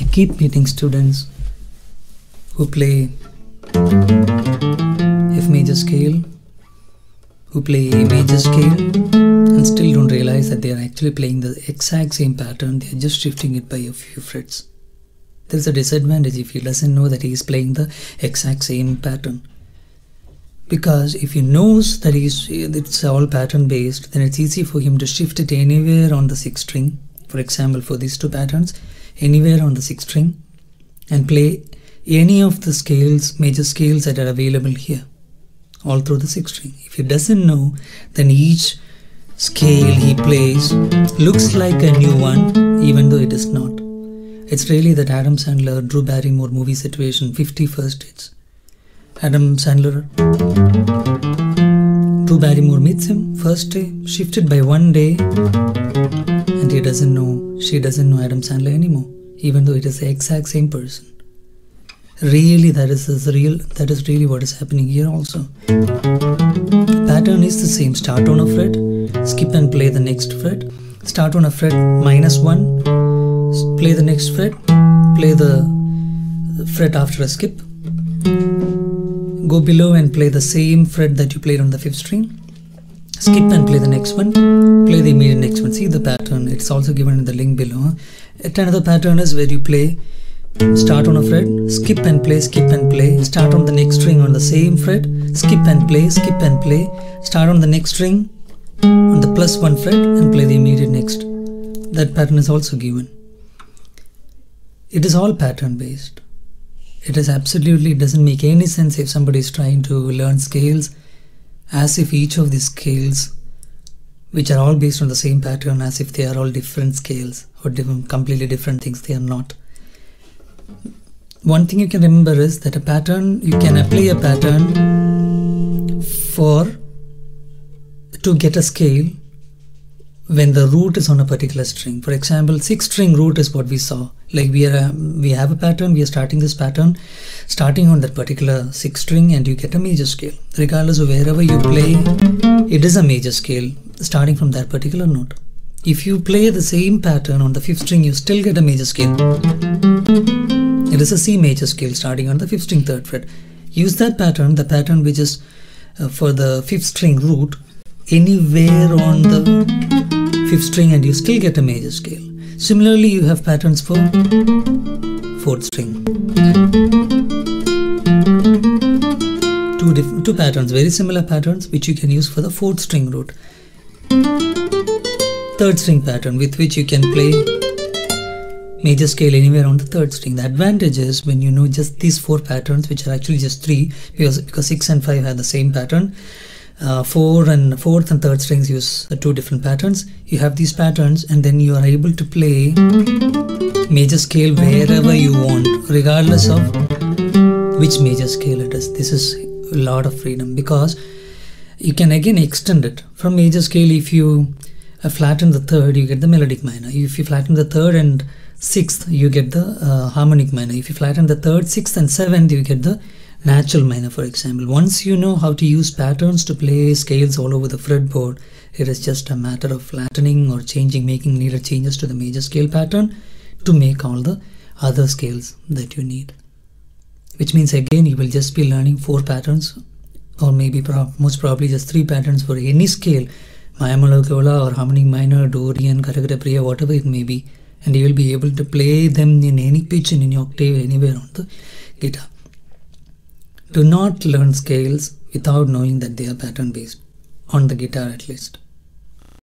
I keep meeting students who play F major scale, who play A major scale, and still don't realize that they are actually playing the exact same pattern. They are just shifting it by a few frets. There is a disadvantage if he doesn't know that he is playing the exact same pattern. Because if he knows that it's all pattern based, then it's easy for him to shift it anywhere on the 6th string. For example, for these two patterns, anywhere on the 6th string, and play any of the scales, major scales that are available here, all through the 6th string. If he doesn't know, then each scale he plays looks like a new one, even though it is not. It's really that Adam Sandler, Drew Barrymore movie situation, 50 First Dates. Adam Sandler, Drew Barrymore meets him first day, shifted by one day, and he doesn't know, she doesn't know Adam Sandler anymore, even though it is the exact same person. Really, that is really what is happening here also. The pattern is the same. Start on a fret, skip and play the next fret. Start on a fret -1, play the next fret, play the fret after a skip. Go below and play the same fret that you played on the 5th string. Skip and play the next one. Play the immediate next one. See the pattern. It's also given in the link below. Another pattern is where you play, start on a fret, skip and play, start on the next string on the same fret, skip and play, start on the next string on the +1 fret and play the immediate next. That pattern is also given. It is all pattern based. It doesn't make any sense if somebody is trying to learn scales as if each of these scales, which are all based on the same pattern, as if they are all different scales or completely different things. They are not. One thing you can remember is that a pattern, you can apply a pattern to get a scale when the root is on a particular string. For example, 6th string root is what we saw. Like we have a pattern, we are starting this pattern, starting on that particular 6th string, and you get a major scale. Regardless of wherever you play, it is a major scale starting from that particular note. If you play the same pattern on the 5th string, you still get a major scale. It is a C major scale starting on the 5th string 3rd fret. Use that pattern, the pattern which is for the 5th string root, anywhere on the 5th string, and you still get a major scale. Similarly, you have patterns for 4th string. Two patterns, very similar patterns, which you can use for the 4th string root. 3rd string pattern, with which you can play major scale anywhere on the 3rd string. The advantage is when you know just these 4 patterns, which are actually just 3, because 6 and 5 have the same pattern. 4th and 3rd strings use the 2 different patterns. You have these patterns, and then you are able to play major scale wherever you want, regardless of which major scale it is. This is a lot of freedom, because you can again extend it from major scale. If you flatten the 3rd, you get the melodic minor. If you flatten the 3rd and 6th, you get the harmonic minor. If you flatten the 3rd, 6th and 7th, you get the natural minor, for example. Once you know how to use patterns to play scales all over the fretboard, it is just a matter of flattening or making needed changes to the major scale pattern to make all the other scales that you need. Which means again, you will just be learning 4 patterns, or maybe most probably just 3 patterns for any scale, Maya Malgola or harmonic minor, Dorian, Karagata Priya, whatever it may be, and you will be able to play them in any pitch and in any octave anywhere on the guitar. Do not learn scales without knowing that they are pattern based, on the guitar at least.